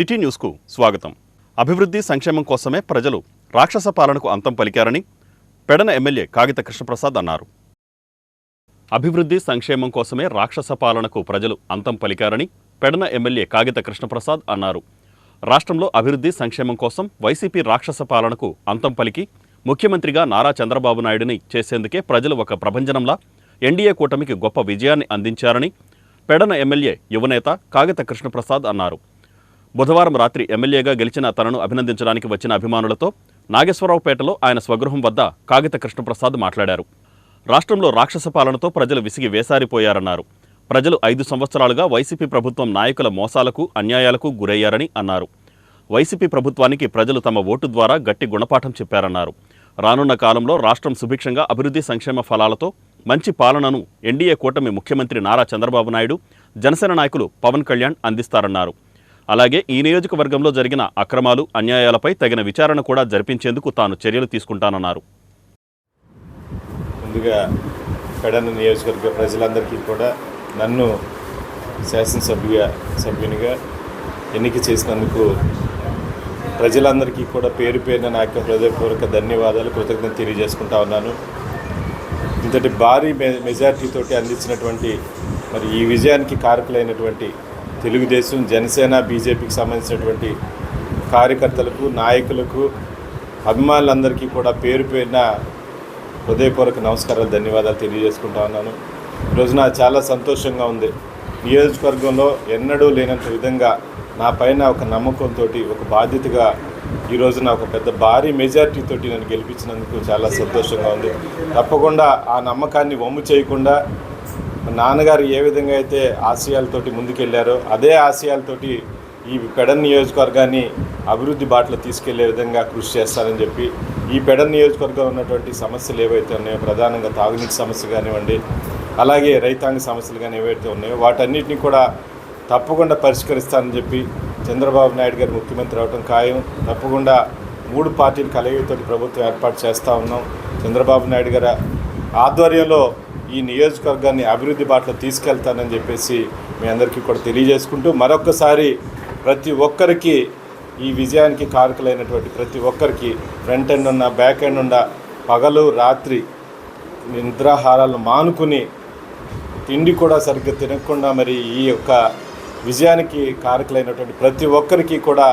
City న్యూస్కు స్వాగతం. అభివృద్ధి సంక్షేమం కోసమే ప్రజలు రాక్షస పాలనకు అంతం పలికారని పెడన ఎమ్మెల్యే కాగిత కృష్ణప్రసాద్ అన్నారు. అభివృద్ధి సంక్షేమం కోసమే రాక్షస పాలనకు ప్రజలు అంతం పలికారని పెడన ఎమ్మెల్యే కాగిత కృష్ణప్రసాద్ అన్నారు. రాష్ట్రంలో అభివృద్ధి సంక్షేమం కోసం వైసీపీ రాక్షస పాలనకు అంతం పలికి ముఖ్యమంత్రిగా నారా చంద్రబాబు నాయుడిని చేసేందుకే ప్రజలు ఒక ప్రభంజనంలా ఎన్డీఏ కూటమికి గొప్ప విజయాన్ని అందించారని పెడన ఎమ్మెల్యే యువనేత కాగిత కృష్ణప్రసాద్ అన్నారు. బుధవారం రాత్రి ఎమ్మెల్యేగా గెలిచిన తనను అభినందించడానికి వచ్చిన అభిమానులతో నాగేశ్వరరావుపేటలో ఆయన స్వగృహం వద్ద కాగిత కృష్ణప్రసాద్ మాట్లాడారు. రాష్ట్రంలో రాక్షస పాలనతో ప్రజలు విసిగి వేసారిపోయారన్నారు. ప్రజలు 5 సంవత్సరాలుగా వైసీపీ ప్రభుత్వం నాయకుల మోసాలకు అన్యాయాలకు గురయ్యారని అన్నారు. వైసీపీ ప్రభుత్వానికి ప్రజలు తమ ఓటు ద్వారా గట్టి గుణపాఠం చెప్పారన్నారు. రానున్న కాలంలో రాష్ట్రం సుభిక్షంగా అభివృద్ధి సంక్షేమ ఫలాలతో మంచి పాలనను ఎన్డీఏ కూటమి ముఖ్యమంత్రి నారా చంద్రబాబు నాయుడు, జనసేన నాయకులు పవన్ కళ్యాణ్ అందిస్తారన్నారు. అలాగే ఈ నియోజకవర్గంలో జరిగిన అక్రమాలు అన్యాయాలపై తగిన విచారణ కూడా జరిపించేందుకు తాను చర్యలు తీసుకుంటానన్నారు. ముందుగా పెడన నియోజకవర్గ ప్రజలందరికీ కూడా నన్ను శాసనసభ్యునిగా ఎన్నిక చేసినందుకు ప్రజలందరికీ కూడా పేరు పేరున నా యొక్క హృదయపూర్వక ధన్యవాదాలు, కృతజ్ఞత తెలియజేసుకుంటా ఉన్నాను. ఇంతటి భారీ మెజార్టీతోటి అందించినటువంటి మరి ఈ విజయానికి కారకులైనటువంటి తెలుగుదేశం, జనసేన, బీజేపీకి సంబంధించినటువంటి కార్యకర్తలకు, నాయకులకు, అభిమానులందరికీ కూడా పేరు పేరున హృదయపూర్వక నమస్కారాలు, ధన్యవాదాలు తెలియజేసుకుంటా ఉన్నాను. ఈరోజు నాకు చాలా సంతోషంగా ఉంది. నియోజకవర్గంలో ఎన్నడూ లేనంత విధంగా నా పైన ఒక నమ్మకంతో, ఒక బాధ్యతగా ఈరోజు నాకు పెద్ద భారీ మెజార్టీతోటి నన్ను గెలిపించినందుకు చాలా సంతోషంగా ఉంది. తప్పకుండా ఆ నమ్మకాన్ని వమ్ము చేయకుండా నాన్నగారు ఏ విధంగా అయితే ఆశయాలతోటి ముందుకెళ్లారో అదే ఆశయాలతోటి ఈ పెడన నియోజకవర్గాన్ని అభివృద్ధి బాటలో తీసుకెళ్లే విధంగా కృషి చేస్తానని చెప్పి, ఈ పెడన నియోజకవర్గంలో ఉన్నటువంటి సమస్యలు ఏవైతే ఉన్నాయో, ప్రధానంగా తాగునీటి సమస్య కానివ్వండి, అలాగే రైతాంగ సమస్యలు కానీ ఏవైతే ఉన్నాయో వాటన్నిటిని కూడా తప్పకుండా పరిష్కరిస్తానని చెప్పి, చంద్రబాబు నాయుడు గారు ముఖ్యమంత్రి అవడం ఖాయం, తప్పకుండా 3 పార్టీల కలయికతోటి ప్రభుత్వం ఏర్పాటు చేస్తూ ఉన్నాం. చంద్రబాబు నాయుడు గారి ఆధ్వర్యంలో ఈ నియోజకవర్గాన్ని అభివృద్ధి బాటలో తీసుకెళ్తానని చెప్పేసి మీ అందరికీ కూడా తెలియజేసుకుంటూ, మరొక్కసారి ప్రతి ఒక్కరికి ఈ విజయానికి కారకులైనటువంటి ప్రతి ఒక్కరికి ఫ్రంట్ ఎండ్ ఉన్న, బ్యాక్ ఎండ్ ఉన్న, పగలు రాత్రి నిద్రాహారాలను మానుకుని తిండి కూడా సరిగ్గా తినకుండా మరి ఈ యొక్క విజయానికి కారకులైనటువంటి ప్రతి ఒక్కరికి కూడా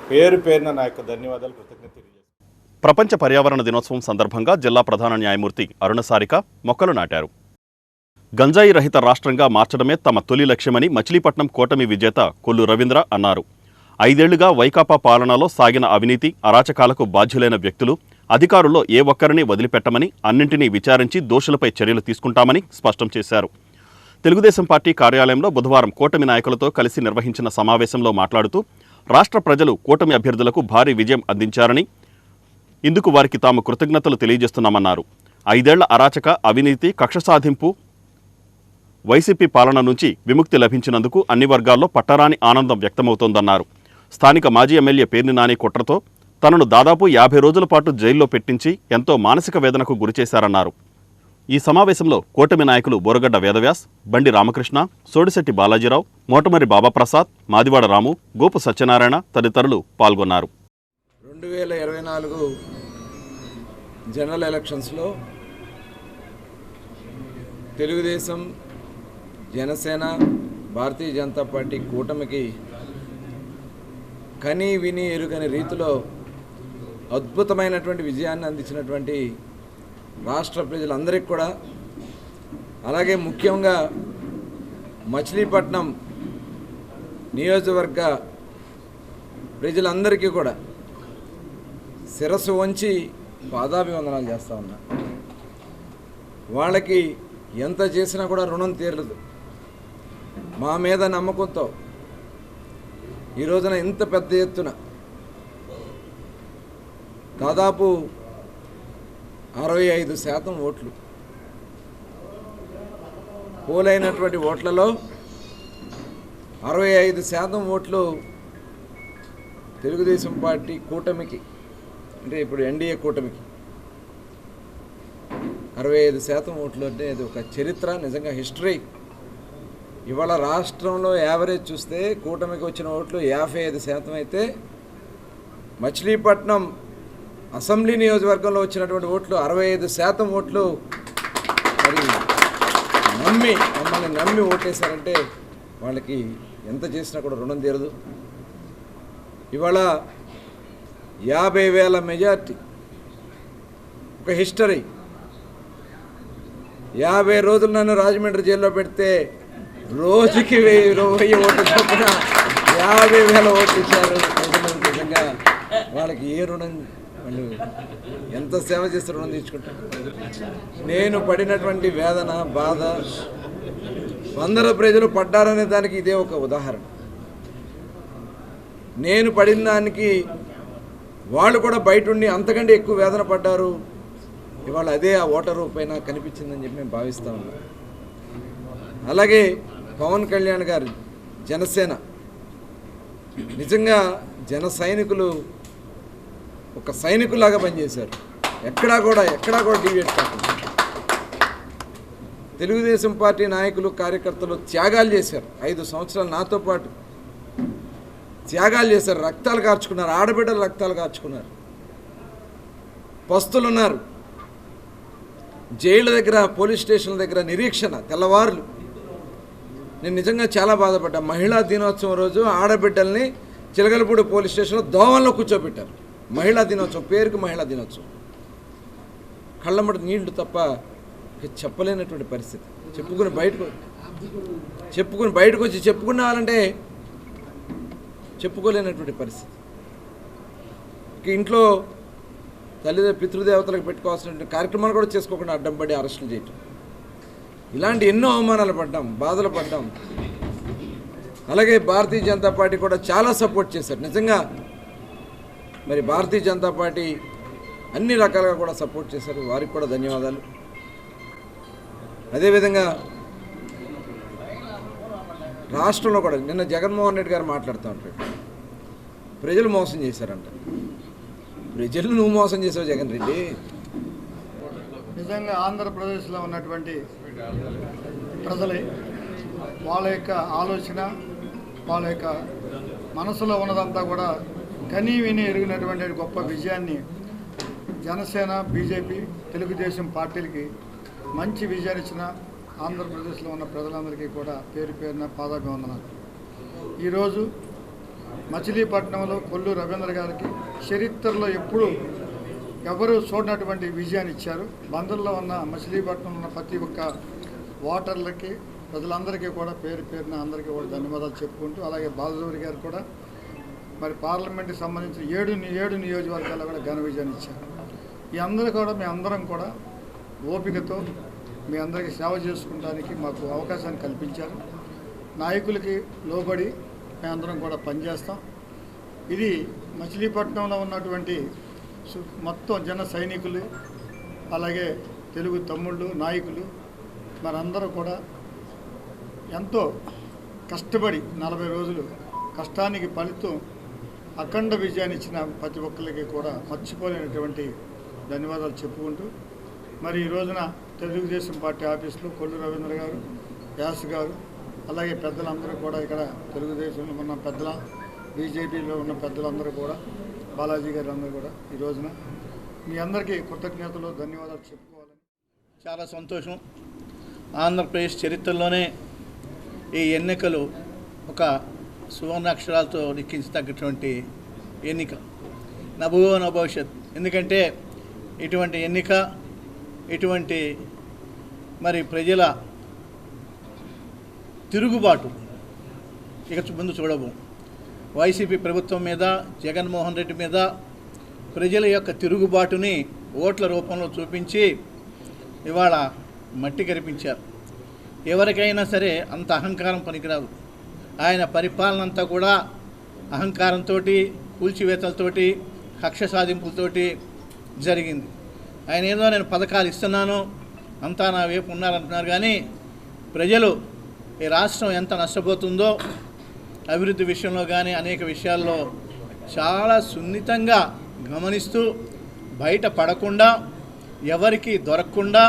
పేరు పేరున నా యొక్క ధన్యవాదాలు, కృతజ్ఞత తెలియజేస్తాను. ప్రపంచ పర్యావరణ దినోత్సవం సందర్భంగా జిల్లా ప్రధాన న్యాయమూర్తి అరుణ సారిక మొక్కలు నాటారు. గంజాయి రహిత రాష్ట్రంగా మార్చడమే తమ తొలి లక్ష్యమని మచిలీపట్నం కూటమి విజేత కొల్లు రవీంద్ర అన్నారు. 5 ఏళ్లుగా వైకాపా పాలనలో సాగిన అవినీతి, అరాచకాలకు బాధ్యులైన వ్యక్తులు, అధికారుల్లో ఏ ఒక్కరిని వదిలిపెట్టమని, అన్నింటినీ విచారించి దోషులపై చర్యలు తీసుకుంటామని స్పష్టం చేశారు. తెలుగుదేశం పార్టీ కార్యాలయంలో బుధవారం కూటమి నాయకులతో కలిసి నిర్వహించిన సమావేశంలో మాట్లాడుతూ, రాష్ట్ర ప్రజలు కూటమి అభ్యర్థులకు భారీ విజయం అందించారని, ఇందుకు వారికి తాము కృతజ్ఞతలు తెలియజేస్తున్నామన్నారు. 5 ఏళ్ల అరాచక, అవినీతి, కక్ష సాధింపు వైసీపీ పాలన నుంచి విముక్తి లభించినందుకు అన్ని వర్గాల్లో పట్టరాని ఆనందం వ్యక్తమవుతోందన్నారు. స్థానిక మాజీ ఎమ్మెల్యే పేర్ని నాని కుట్రతో తనను దాదాపు 50 రోజుల పాటు జైల్లో పెట్టించి ఎంతో మానసిక వేదనకు గురిచేశారన్నారు. ఈ సమావేశంలో కూటమి నాయకులు బోరగడ్డ వేదవ్యాస్, బండి రామకృష్ణ, సోడిశెట్టి బాలాజీరావు, మోటమరి బాబాప్రసాద్, మాదివాడ రాము, గోపు సత్యనారాయణ తదితరులు పాల్గొన్నారు. 2024 జనరల్ ఎలక్షన్స్లో తెలుగుదేశం, జనసేన, భారతీయ జనతా పార్టీ కూటమికి కని విని ఎరుగని రీతిలో అద్భుతమైనటువంటి విజయాన్ని అందించినటువంటి రాష్ట్ర ప్రజలందరికీ కూడా, అలాగే ముఖ్యంగా మచిలీపట్నం నియోజకవర్గ ప్రజలందరికీ కూడా శిరస్సు వంచి పాదాభివందనాలు చేస్తూ ఉన్నా. వాళ్ళకి ఎంత చేసినా కూడా రుణం తీరదు. మా మీద నమ్మకంతో ఈ రోజున ఇంత పెద్ద ఎత్తున దాదాపు 65% ఓట్లు పోలైనటువంటి ఓట్లలో 65% ఓట్లు తెలుగుదేశం పార్టీ కూటమికి, అంటే ఇప్పుడు ఎన్డీఏ కూటమికి 65% ఓట్లు అంటే అది ఒక చరిత్ర, నిజంగా హిస్టరీ. ఇవాళ రాష్ట్రంలో యావరేజ్ చూస్తే కూటమికి వచ్చిన ఓట్లు 55% అయితే మచిలీపట్నం అసెంబ్లీ నియోజకవర్గంలో వచ్చినటువంటి ఓట్లు 65% ఓట్లు మరి మమ్మల్ని నమ్మి ఓటేశారంటే వాళ్ళకి ఎంత చేసినా కూడా రుణం తీరదు. ఇవాళ 50,000 మెజార్టీ, ఒక హిస్టరీ. 50 రోజులు నన్ను రాజమండ్రి జైల్లో పెడితే రోజుకి 1000 ఓట్లు చొప్పున 50,000 ఓట్లు ఇచ్చారు. నిజంగా వాళ్ళకి ఏ రుణం, వాళ్ళు ఎంత సేవ చేస్తే రుణం తీర్చుకుంటారు. నేను పడినటువంటి వేదన, బాధ 100 ప్రజలు పడ్డారనే దానికి ఇదే ఒక ఉదాహరణ. నేను పడిన దానికి వాళ్ళు కూడా బయట ఉండి అంతకంటే ఎక్కువ వేదన పడ్డారు. ఇవాళ అదే ఆ ఓటరు పైన కనిపించిందని చెప్పి మేము భావిస్తూ ఉన్నాం. అలాగే పవన్ కళ్యాణ్ గారు జనసేన, నిజంగా జన సైనికులు ఒక సైనికులాగా పనిచేశారు. ఎక్కడా కూడా డివియేట్ కాకుండా తెలుగుదేశం పార్టీ నాయకులు, కార్యకర్తలు త్యాగాలు చేశారు. 5 సంవత్సరాలు నాతో పాటు త్యాగాలు చేశారు. రక్తాలు కార్చుకున్నారు, ఆడబిడ్డలు రక్తాలు కార్చుకున్నారు. పస్తులు ఉన్నారు, జైళ్ళ దగ్గర, పోలీస్ స్టేషన్ల దగ్గర నిరీక్షణ, తెల్లవారులు. నేను నిజంగా చాలా బాధపడ్డా. మహిళా దినోత్సవం రోజు ఆడబిడ్డల్ని చిలకలపూడి పోలీస్ స్టేషన్లో దోవల్లో కూర్చోబెట్టారు. మహిళా దినోత్సవం, పేరుకి మహిళా దినోత్సవం. కళ్ళమ్మటి నీళ్లు తప్ప చెప్పలేనటువంటి పరిస్థితి. చెప్పుకుని బయటకు వచ్చి చెప్పుకున్నారంటే చెప్పుకోలేనటువంటి పరిస్థితి. ఇంట్లో పితృదేవతలకు పెట్టుకోవాల్సిన కార్యక్రమాలు కూడా చేసుకోకుండా అడ్డం పడి అరెస్టులు చేయటం, ఇలాంటి ఎన్నో అవమానాలు పడ్డాం, బాధలు పడ్డాం. అలాగే భారతీయ జనతా పార్టీ కూడా చాలా సపోర్ట్ చేశారు. నిజంగా మరి భారతీయ జనతా పార్టీ అన్ని రకాలుగా కూడా సపోర్ట్ చేశారు. వారికి కూడా ధన్యవాదాలు. అదేవిధంగా రాష్ట్రంలో కూడా నిన్న జగన్మోహన్ రెడ్డి గారు మాట్లాడుతూ ఉంటారు, ప్రజలు మోసం చేశారంట. ప్రజలు నువ్వు మోసం చేసావు జగన్ రెడ్డి. నిజంగా ఆంధ్రప్రదేశ్లో ఉన్నటువంటి ప్రజలే వాళ్ళ యొక్క ఆలోచన, వాళ్ళ యొక్క మనసులో ఉన్నదంతా కూడా కనీ విని ఎరిగినటువంటి గొప్ప విజయాన్ని జనసేన, బీజేపీ, తెలుగుదేశం పార్టీలకి మంచి విజయాన్ని ఇచ్చిన ఆంధ్రప్రదేశ్లో ఉన్న ప్రజలందరికీ కూడా పేరు పేరున పాదాభివందనాలు. ఈరోజు మచిలీపట్నంలో కొల్లు రవీంద్ర గారికి చరిత్రలో ఎప్పుడు ఎవరు చూడనటువంటి విజయాన్ని ఇచ్చారు. బందర్లో ఉన్న మచిలీపట్నంలో ఉన్న ప్రతి ఒక్క ఓటర్లకి, ప్రజలందరికీ కూడా పేరు పేరున అందరికీ కూడా ధన్యవాదాలు చెప్పుకుంటూ, అలాగే బాలజోరి గారు కూడా మరి పార్లమెంట్కి సంబంధించి 7 నియోజకవర్గాల్లో కూడా ఘన విజయాన్ని ఇచ్చారు. ఈ అందరూ కూడా మీ అందరం కూడా ఓపికతో మీ అందరికీ సేవ చేసుకోవడానికి మాకు అవకాశాన్ని కల్పించారు. నాయకులకి లోబడి మేమందరం కూడా పనిచేస్తాం. ఇది మచిలీపట్నంలో ఉన్నటువంటి మొత్తం జన సైనికులు, అలాగే తెలుగు తమ్ముళ్ళు, నాయకులు మరందరూ కూడా ఎంతో కష్టపడి 40 రోజులు కష్టానికి ఫలితం అఖండ విజయాన్ని ఇచ్చిన ప్రతి ఒక్కరికి కూడా మర్చిపోలేనటువంటి ధన్యవాదాలు చెప్పుకుంటూ, మరి ఈ రోజున తెలుగుదేశం పార్టీ ఆఫీసులో కొల్లు రవీంద్ర గారు, వ్యాస్ గారు, అలాగే పెద్దలందరూ కూడా, ఇక్కడ తెలుగుదేశంలో ఉన్న పెద్దల, బీజేపీలో ఉన్న పెద్దలందరూ కూడా, బాలాజీ గారు అందరూ కూడా ఈ రోజున మీ అందరికీ కృతజ్ఞతలు, ధన్యవాదాలు చెప్పుకోవాలని చాలా సంతోషం. ఆంధ్రప్రదేశ్ చరిత్రలోనే ఈ ఎన్నికలు ఒక సువర్ణాక్షరాలతో లిఖించదగ్గటువంటి ఎన్నిక, నభూతో న భవిష్యత్. ఎందుకంటే ఇటువంటి ఎన్నిక, ఇటువంటి మరి ప్రజల తిరుగుబాటు ఇక ముందు చూడము. వైసీపీ ప్రభుత్వం మీద, జగన్మోహన్ రెడ్డి మీద ప్రజల యొక్క తిరుగుబాటుని ఓట్ల రూపంలో చూపించి ఇవాళ మట్టి కరిపించారు. ఎవరికైనా సరే అంత అహంకారం పనికిరాదు. ఆయన పరిపాలన అంతా కూడా అహంకారంతో, కూల్చివేతలతోటి, కక్ష సాధింపులతోటి జరిగింది. ఆయన ఏదో నేను పథకాలు ఇస్తున్నాను, అంతా నా వైపు ఉన్నారంటున్నారు. కానీ ప్రజలు ఈ రాష్ట్రం ఎంత నష్టపోతుందో అభివృద్ధి విషయంలో కానీ అనేక విషయాల్లో చాలా సున్నితంగా గమనిస్తూ, బయట పడకుండా, ఎవరికి దొరకకుండా,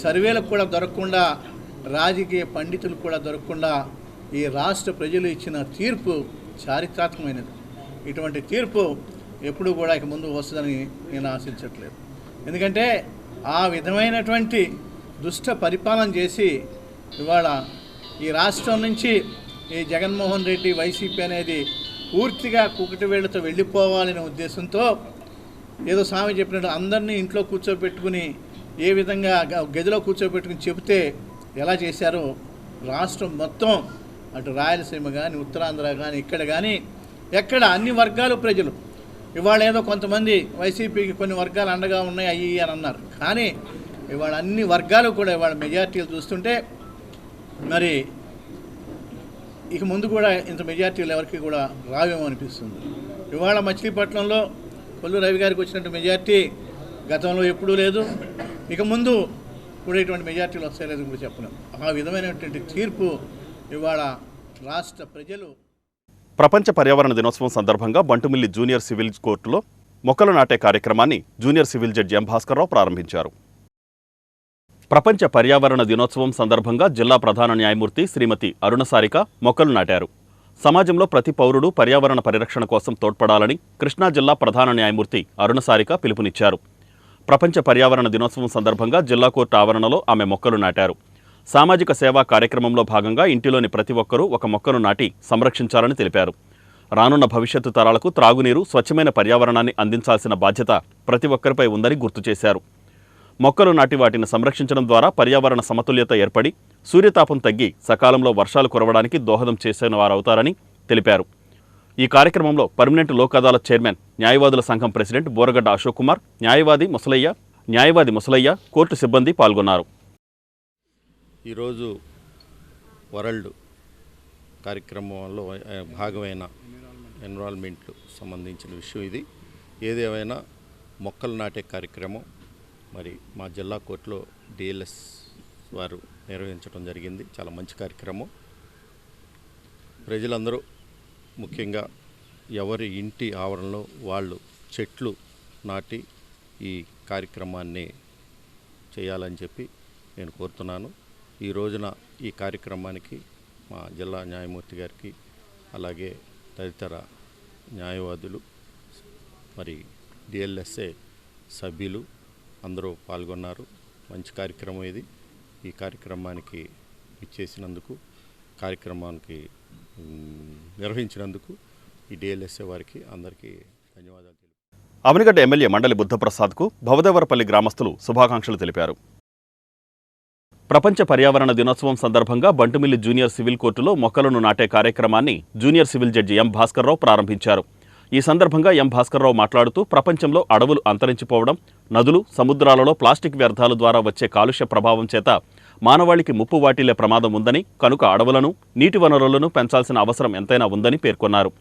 సర్వేలకు కూడా దొరకకుండా రాజకీయ పండితులు కూడా దొరకకుండా ఈ రాష్ట్ర ప్రజలు ఇచ్చిన తీర్పు చారిత్రాత్మకమైనది. ఇటువంటి తీర్పు ఎప్పుడూ కూడా ఇక ముందు వస్తుందని నేను ఆశించట్లేదు. ఎందుకంటే ఆ విధమైనటువంటి దుష్ట పరిపాలన చేసి ఇవాళ ఈ రాష్ట్రం నుంచి ఈ జగన్మోహన్ రెడ్డి వైసీపీ అనేది పూర్తిగా కూకటి వేళ్లతో వెళ్ళిపోవాలనే ఉద్దేశంతో ఏదో స్వామి చెప్పినట్టు అందరినీ ఇంట్లో కూర్చోబెట్టుకుని ఏ విధంగా గదిలో కూర్చోబెట్టుకుని చెబితే ఎలా చేశారో రాష్ట్రం మొత్తం అటు రాయలసీమ కానీ ఉత్తరాంధ్ర కానీ ఇక్కడ కానీ ఎక్కడ అన్ని వర్గాలు ప్రజలు ఇవాళ ఏదో కొంతమంది వైసీపీకి కొన్ని వర్గాలు అండగా ఉన్నాయి అయ్యి అని అన్నారు. కానీ ఇవాళ అన్ని వర్గాలు కూడా ఇవాళ మెజార్టీలు చూస్తుంటే మరి ఇక ముందు కూడా ఇంత మెజార్టీలు ఎవరికి కూడా రావేమో అనిపిస్తుంది. ఇవాళ మచిలీపట్నంలో కొల్లు రవి గారికి వచ్చినట్టు మెజార్టీ గతంలో ఎప్పుడూ లేదు, ఇక ముందు కూడా ఇటువంటి మెజార్టీలు వస్తాయలేదు కూడా చెప్పలేం. ఆ విధమైనటువంటి తీర్పు ఇవాళ రాష్ట్ర ప్రజలు. ప్రపంచ పర్యావరణ దినోత్సవం సందర్భంగా బంటుమిల్లి జూనియర్ సివిల్ కోర్టులో మొక్కలు నాటే కార్యక్రమాన్ని junior civil judge M Bhaskar Rao ప్రారంభించారు. ప్రపంచ పర్యావరణ దినోత్సవం సందర్భంగా జిల్లా ప్రధాన న్యాయమూర్తి శ్రీమతి అరుణసారిక మొక్కలు నాటారు. సమాజంలో ప్రతి పౌరుడు పర్యావరణ పరిరక్షణ కోసం తోడ్పడాలని కృష్ణా జిల్లా ప్రధాన న్యాయమూర్తి అరుణసారిక పిలుపునిచ్చారు. ప్రపంచ పర్యావరణ దినోత్సవం సందర్భంగా జిల్లా కోర్టు ఆవరణలో ఆమె మొక్కలు నాటారు. సామాజిక సేవా కార్యక్రమంలో భాగంగా ఇంటిలోని ప్రతి ఒక్కరూ ఒక మొక్కను నాటి సంరక్షించాలని తెలిపారు. రానున్న భవిష్యత్తు తరాలకు త్రాగునీరు, స్వచ్ఛమైన పర్యావరణాన్ని అందించాల్సిన బాధ్యత ప్రతి ఒక్కరిపై ఉందని గుర్తు చేశారు. మొక్కలు నాటి వాటిని సంరక్షించడం ద్వారా పర్యావరణ సమతుల్యత ఏర్పడి సూర్యతాపం తగ్గి సకాలంలో వర్షాలు కురవడానికి దోహదం చేసిన వారవుతారని తెలిపారు. ఈ కార్యక్రమంలో పర్మనెంట్ లోక్ అదాలత్ చైర్మన్, న్యాయవాదుల సంఘం ప్రెసిడెంట్ బోరగడ్డ అశోక్ కుమార్, న్యాయవాది ముసలయ్య, కోర్టు సిబ్బంది పాల్గొన్నారు. ఈరోజు వరల్డ్ కార్యక్రమంలో భాగమైన ఎన్విరాన్మెంట్ సంబంధించిన విషయం ఇది. ఏదేమైనా మొక్కలు నాటే కార్యక్రమం మరి మా జిల్లా కోర్టులో డిఎల్ఎస్ వారు నిర్వహించడం జరిగింది. చాలా మంచి కార్యక్రమం. ప్రజలందరూ ముఖ్యంగా ఎవరి ఇంటి ఆవరణలో వాళ్ళు చెట్లు నాటి ఈ కార్యక్రమాన్ని చేయాలని చెప్పి నేను కోరుతున్నాను. ఈ రోజున ఈ కార్యక్రమానికి మా జిల్లా న్యాయమూర్తి గారికి అలాగే తదితర న్యాయవాదులు మరి డిఎల్ఎస్ఏ సభ్యులు అందరూ పాల్గొన్నారు. మంచి కార్యక్రమం ఇది. ఈ కార్యక్రమానికి ఇచ్చేసినందుకు, కార్యక్రమానికి నిర్వహించినందుకు ఈ డిఎల్ఎస్ఏ వారికి అందరికీ ధన్యవాదాలు. అవనిగడ్డ ఎమ్మెల్యే మండలి బుద్ధప్రసాద్కు భవదేవరపల్లి గ్రామస్తులు శుభాకాంక్షలు తెలిపారు. ప్రపంచ పర్యావరణ దినోత్సవం సందర్భంగా బంటుమిల్లి జూనియర్ సివిల్ కోర్టులో మొక్కలను నాటే కార్యక్రమాన్ని junior civil judge M Bhaskar Rao ప్రారంభించారు. ఈ సందర్భంగా ఎం భాస్కర్రావు మాట్లాడుతూ ప్రపంచంలో అడవులు అంతరించిపోవడం, నదులు, సముద్రాలలో ప్లాస్టిక్ వ్యర్థాల ద్వారా వచ్చే కాలుష్య ప్రభావం చేత మానవాళికి ముప్పు వాటిల్లే ప్రమాదం ఉందని, కనుక అడవులను, నీటి వనరులను పెంచాల్సిన అవసరం ఎంతైనా ఉందని పేర్కొన్నారు.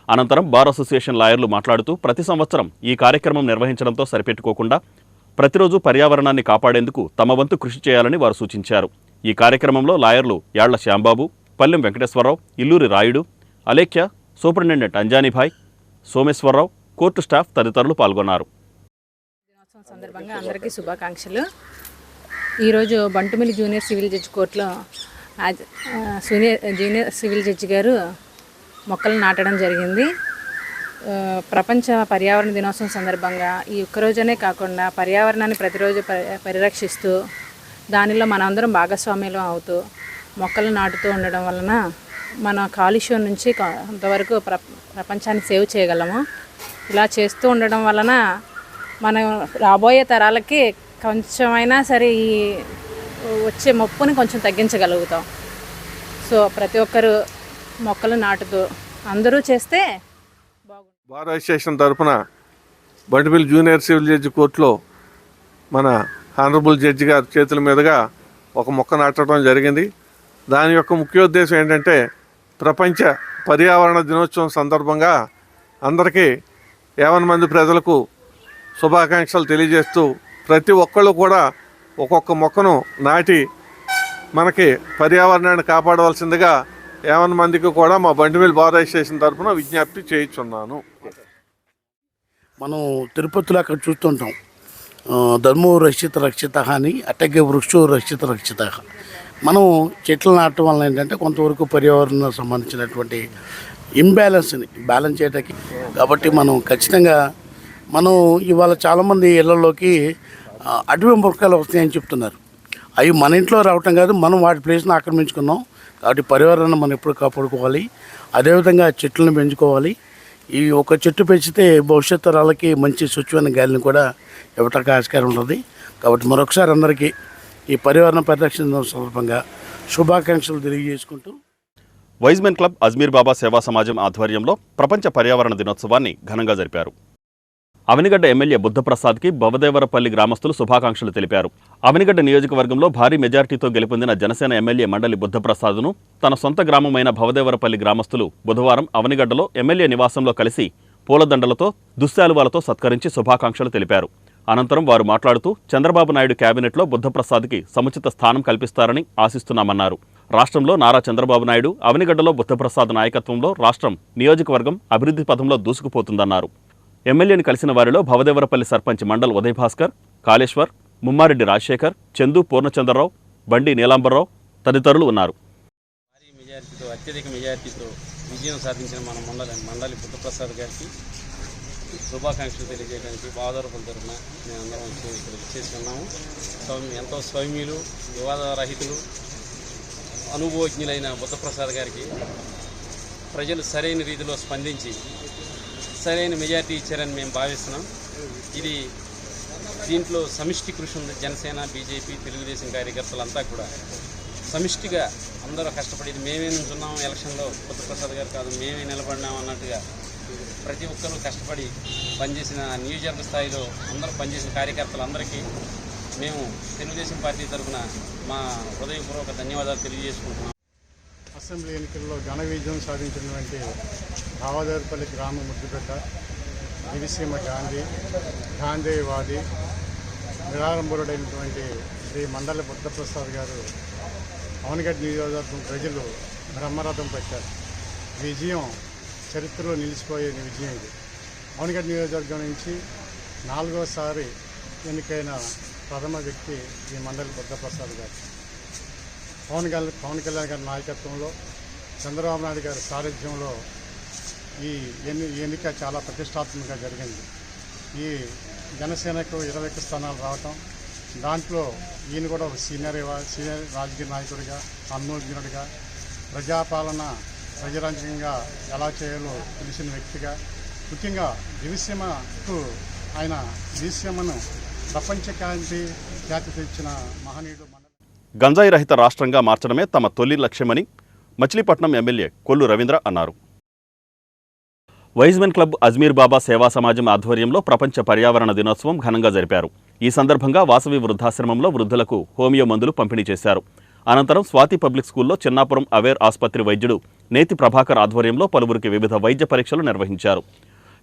అనంతరం బార్ అసోసియేషన్ లాయర్లు మాట్లాడుతూ ప్రతి సంవత్సరం ఈ కార్యక్రమం నిర్వహించడంతో సరిపెట్టుకోకుండా ప్రతిరోజు పర్యావరణాన్ని కాపాడేందుకు తమ వంతు కృషి చేయాలని వారు సూచించారు. ఈ కార్యక్రమంలో లాయర్లు Yalla Shyambabu, Pallem Venkateswararao, Illuri Rayudu, Alekhya, superintendent Anjanibhai, Someswararao, court staff తదితరులు పాల్గొన్నారు. దినోత్సవం సందర్భంగా అందరికీ శుభాకాంక్షలు. ఈరోజు బంటుమిల్లి జూనియర్ సివిల్ జడ్జి కోర్టులో జూనియర్ సివిల్ జడ్జి గారు మొక్కలు నాటడం జరిగింది. ప్రపంచ పర్యావరణ దినోత్సవం సందర్భంగా ఈ ఒక్కరోజనే కాకుండా పర్యావరణాన్ని ప్రతిరోజు పరిరక్షిస్తూ దానిలో మనందరం భాగస్వామ్యం అవుతూ మొక్కలు నాటుతూ ఉండడం వలన మన కాలుష్యం నుంచి కొంతవరకు ప్రపంచాన్ని సేవ్ చేయగలము. ఇలా చేస్తూ ఉండడం వలన మనం రాబోయే తరాలకి కొంచెమైనా సరే ఈ వచ్చే ముప్పుని కొంచెం తగ్గించగలుగుతాం. సో ప్రతి ఒక్కరు మొక్కలు నాటుతూ అందరూ చేస్తే బాగుంటుంది. బార్ అసోసియేషన్ తరఫున బంటుమిల్లి జూనియర్ సివిల్ జడ్జి కోర్టులో మన హానరబుల్ జడ్జి గారి చేతుల మీదుగా ఒక మొక్క నాటడం జరిగింది. దాని యొక్క ముఖ్యోద్దేశం ఏంటంటే ప్రపంచ పర్యావరణ దినోత్సవం సందర్భంగా అందరికీ 50 మంది ప్రజలకు శుభాకాంక్షలు తెలియజేస్తూ ప్రతి ఒక్కళ్ళు కూడా ఒక్కొక్క మొక్కను నాటి మనకి పర్యావరణాన్ని కాపాడవలసిందిగా 50 మందికి కూడా మా బంటుమిల్లి బార్ అసోసియేషన్ తరఫున విజ్ఞప్తి చేయించున్నాను. మనం తిరుపతిలో అక్కడ చూస్తుంటాం ధర్మో రక్షిత రక్షిత అని, అట్టగే వృక్షో రక్షిత రక్షిత. మనం చెట్లు నాటడం వల్ల ఏంటంటే కొంతవరకు పర్యావరణం సంబంధించినటువంటి ఇంబ్యాలెన్స్ని బ్యాలెన్స్ చేయడానికి, కాబట్టి మనం ఖచ్చితంగా మనం ఇవాళ చాలామంది ఇళ్లలోకి అటవీ మొక్కలు వస్తాయని చెప్తున్నారు. అవి మన ఇంట్లో రావటం కాదు, మనం వాటి ప్లేస్ని ఆక్రమించుకున్నాం. కాబట్టి పర్యావరణాన్ని మనం ఎప్పుడు కాపాడుకోవాలి, అదేవిధంగా చెట్లను పెంచుకోవాలి. ఈ ఒక చెట్టు పెంచితే భవిష్యత్ తరాలకి మంచి స్వచ్ఛమైన గాలిని కూడా ఇవ్వటానికి ఆస్కారం ఉంటుంది. కాబట్టి మరొకసారి అందరికీ ఈ పర్యావరణ పరిరక్షణ సందర్భంగా శుభాకాంక్షలు తెలియజేసుకుంటూ, వైజ్మెన్ క్లబ్ అజ్మీర్ బాబా సేవా సమాజం ఆధ్వర్యంలో ప్రపంచ పర్యావరణ దినోత్సవాన్ని ఘనంగా జరిపారు. అవనిగడ్డ ఎమ్మెల్యే బుద్ధప్రసాద్కి భవదేవరపల్లి గ్రామస్తులు శుభాకాంక్షలు తెలిపారు. అవనిగడ్డ నియోజకవర్గంలో భారీ మెజార్టీతో గెలుపొందిన జనసేన ఎమ్మెల్యే మండలి బుద్ధప్రసాద్ను తన సొంత గ్రామమైన భవదేవరపల్లి గ్రామస్తులు బుధవారం అవనిగడ్డలో ఎమ్మెల్యే నివాసంలో కలిసి పూలదండలతో దుశ్శాలువాలతో సత్కరించి శుభాకాంక్షలు తెలిపారు. అనంతరం వారు మాట్లాడుతూ చంద్రబాబు నాయుడు కేబినెట్లో బుద్ధప్రసాద్కి సముచిత స్థానం కల్పిస్తారని ఆశిస్తున్నామన్నారు. రాష్ట్రంలో నారా చంద్రబాబు నాయుడు, అవనిగడ్డలో బుద్ధప్రసాద్ నాయకత్వంలో రాష్ట్రం, నియోజకవర్గం అభివృద్ధి పథంలో దూసుకుపోతుందన్నారు. ఎమ్మెల్యేని కలిసిన వారిలో భవదేవరపల్లి సర్పంచ్ మండల్ ఉదయ్ భాస్కర్, కాళేశ్వర్, ముమ్మారెడ్డి రాజశేఖర్, చందు పూర్ణచంద్రరావు, బండి నీలాంబరరావు తదితరులు ఉన్నారు. భారీ మెజారిటీతో, అత్యధిక మెజారిటీతో విజయం సాధించిన మన మండలి బుద్ధప్రసాద్ గారికి శుభాకాంక్షలు తెలియజేయడానికి భవదేవరపల్లి తరఫున మేమందరం ఇక్కడ చేసుకున్నాము. ఎంతో సౌమ్యులు, వివాదరహితులు, అనుభవజ్ఞులైన బుద్ధప్రసాద్ గారికి ప్రజలు సరైన రీతిలో స్పందించి సరైన మెజారిటీ ఇచ్చారని మేము భావిస్తున్నాం. దీంట్లో సమిష్టి కృషి ఉంది. జనసేన, బీజేపీ, తెలుగుదేశం కార్యకర్తలంతా కూడా సమిష్టిగా అందరూ కష్టపడేది మేమే నుంచున్నాం ఎలక్షన్లో, బుద్ధప్రసాద్ గారు కాదు మేమే నిలబడినాం అన్నట్టుగా ప్రతి ఒక్కరూ కష్టపడి పనిచేసిన నియోజకవర్గ స్థాయిలో అందరూ పనిచేసిన కార్యకర్తలందరికీ మేము తెలుగుదేశం పార్టీ తరఫున మా హృదయపూర్వక ధన్యవాదాలు తెలియజేసుకుంటున్నాం. అసెంబ్లీ ఎన్నికల్లో ఘన విజయం సాధించినటువంటి భవదేవరపల్లి గ్రామ ముద్దుబిడ్డ, దివిసీమ గాంధీవాది, నిరాడంబరుడైనటువంటి శ్రీ మండలి బుద్ధప్రసాద్ గారు అవనిగడ్డ నియోజకవర్గం ప్రజలు బ్రహ్మరథం పట్టారు. విజయం చరిత్రలో నిలిచిపోయే విజయం ఇది. అవనిగడ్డ నియోజకవర్గం నుంచి 4వసారి ఎన్నికైన ప్రథమ వ్యక్తి ఈ మండలి బుద్ధప్రసాద్ గారు. పవన్ కళ్యాణ్ గారి నాయకత్వంలో, చంద్రబాబు నాయుడు గారి సారథ్యంలో ఈ ఎన్నిక చాలా ప్రతిష్టాత్మకంగా జరిగింది. ఈ జనసేనకు 21 స్థానాలు రావటం, దాంట్లో ఈయన కూడా ఒక సీనియర్ రాజకీయ నాయకుడిగా, అనుభవజ్ఞుడిగా, ప్రజాపాలన ప్రజారంజకంగా ఎలా చేయాలో తెలిసిన వ్యక్తిగా, ముఖ్యంగా దివిసీమకు ఆయన దివిసీమను ప్రపంచ ఖ్యాతి తెచ్చిన మహనీయుడు. గంజాయి రహిత రాష్ట్రంగా మార్చడమే తమ తొలి లక్ష్యమని మచిలీపట్నం ఎమ్మెల్యే కొల్లు రవీంద్ర అన్నారు. వైజ్మెన్ క్లబ్ అజ్మీర్ బాబా సేవా సమాజం ఆధ్వర్యంలో ప్రపంచ పర్యావరణ దినోత్సవం ఘనంగా జరిపారు. ఈ సందర్భంగా వాసవి వృద్ధాశ్రమంలో వృద్ధులకు హోమియో మందులు పంపిణీ చేశారు. అనంతరం స్వాతి పబ్లిక్ స్కూల్లో చిన్నాపురం అవేర్ ఆసుపత్రి వైద్యుడు నేతి ప్రభాకర్ ఆధ్వర్యంలో పలువురికి వివిధ వైద్య పరీక్షలు నిర్వహించారు.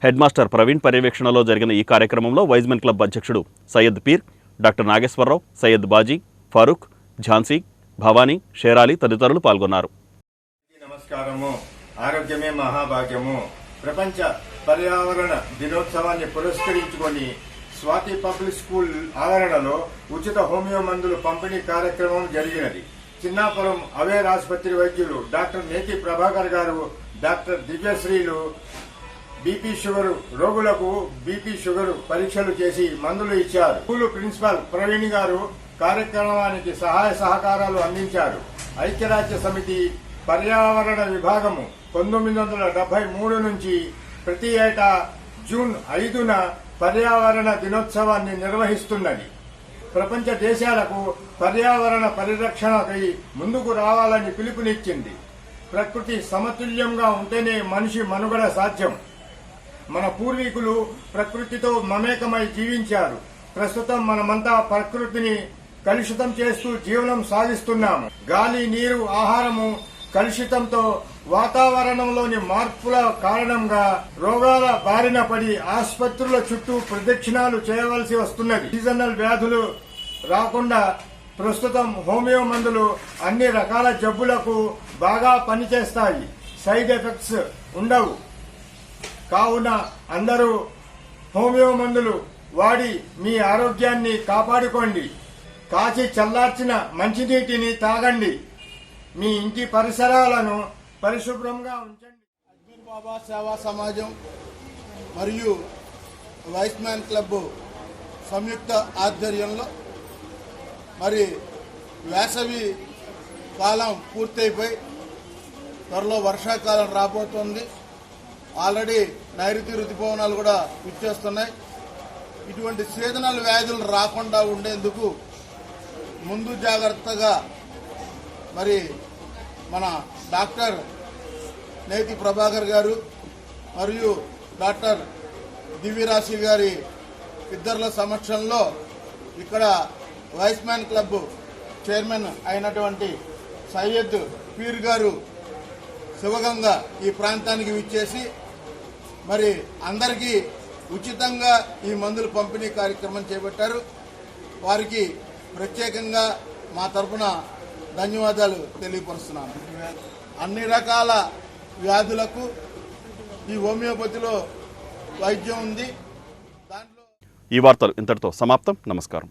హెడ్ మాస్టర్ ప్రవీణ్ పర్యవేక్షణలో జరిగిన ఈ కార్యక్రమంలో వైజ్మెన్ క్లబ్ అధ్యక్షుడు సయ్యద్ పీర్, డాక్టర్ నాగేశ్వరరావు, సయ్యద్ బాజీ, ఫారూక్, ఝాన్సీ, భవానీ, షేరాలి తదితరులు పాల్గొన్నారు. నమస్కారము. ఆరోగ్యమే మహాభాగ్యము. ప్రపంచ పర్యావరణ దినోత్సవాన్ని పురస్కరించుకొని స్వాతి పబ్లిక్ స్కూల్ ఆవరణలో ఉచిత హోమియో మందులు పంపిణీ కార్యక్రమం జరిగినది. చిన్నాపురం అవేర్ ఆసుపత్రి వైద్యులు డాక్టర్ నేతి ప్రభాకర్ గారు, డాక్టర్ దివ్యశ్రీలు బీపీ షుగర్ రోగులకు బీపీ షుగర్ పరీక్షలు చేసి మందులు ఇచ్చారు. స్కూలు ప్రిన్సిపాల్ ప్రవీణ్ గారు కార్యక్రమానికి సహాయ సహకారాలు అందించారు. ఐక్యరాజ్య సమితి పర్యావరణ విభాగము 1973 నుంచి ప్రతి ఏటా జూన్ 5న పర్యావరణ దినోత్సవాన్ని నిర్వహిస్తున్నది. ప్రపంచ దేశాలకు పర్యావరణ పరిరక్షణకై ముందుకు రావాలని పిలుపునిచ్చింది. ప్రకృతి సమతుల్యంగా ఉంటేనే మనిషి మనుగడ సాధ్యం. మన పూర్వీకులు ప్రకృతితో మమేకమై జీవించారు. ప్రస్తుతం మనమంతా ప్రకృతిని కలుషితం చేస్తూ జీవనం సాగిస్తున్నాము. గాలి, నీరు, ఆహారము కలుషితంతో వాతావరణంలోని మార్పుల కారణంగా రోగాల బారిన పడి ఆసుపత్రుల చుట్టూ ప్రదక్షిణాలు చేయవలసి వస్తున్నది. సీజనల్ వ్యాధులు రాకుండా ప్రస్తుతం హోమియో మందులు అన్ని రకాల జబ్బులకు బాగా పనిచేస్తాయి. సైడ్ ఎఫెక్ట్స్ ఉండవు. కావున అందరూ హోమియో మందులు వాడి మీ ఆరోగ్యాన్ని కాపాడుకోండి. కాచి చల్లార్చిన మంచినీటిని తాగండి. మీ ఇంటి పరిసరాలను పరిశుభ్రంగా ఉంచండి. అజ్మీర్ బాబా సేవా సమాజం మరియు వైస్ మ్యాన్ క్లబ్ సంయుక్త ఆధ్వర్యంలో మరి వేసవి కాలం పూర్తయిపోయి త్వరలో వర్షాకాలం రాబోతోంది. ఆల్రెడీ నైరుతి ఋతుపవనాలు కూడా విచ్చేస్తున్నాయి. ఇటువంటి సీజనల్ వ్యాధులు రాకుండా ఉండేందుకు ముందు జాగ్రత్తగా మరి మన డాక్టర్ నేతి ప్రభాకర్ గారు మరియు డాక్టర్ దివ్యరాశి గారి ఇద్దరుల సమక్షంలో ఇక్కడ వైస్ మ్యాన్ క్లబ్ చైర్మన్ అయినటువంటి సయ్యద్ పీర్ గారు శివగంగ ఈ ప్రాంతానికి విచ్చేసి మరి అందరికీ ఉచితంగా ఈ మందులు పంపిణీ కార్యక్రమం చేపట్టారు. వారికి ప్రత్యేకంగా మా తరఫున ధన్యవాదాలు తెలియపరుస్తున్నాను. అన్ని రకాల వ్యాధులకు ఈ హోమియోపతిలో వైద్యం ఉంది. ఈ వార్తలు ఇంతటితో సమాప్తం. నమస్కారం.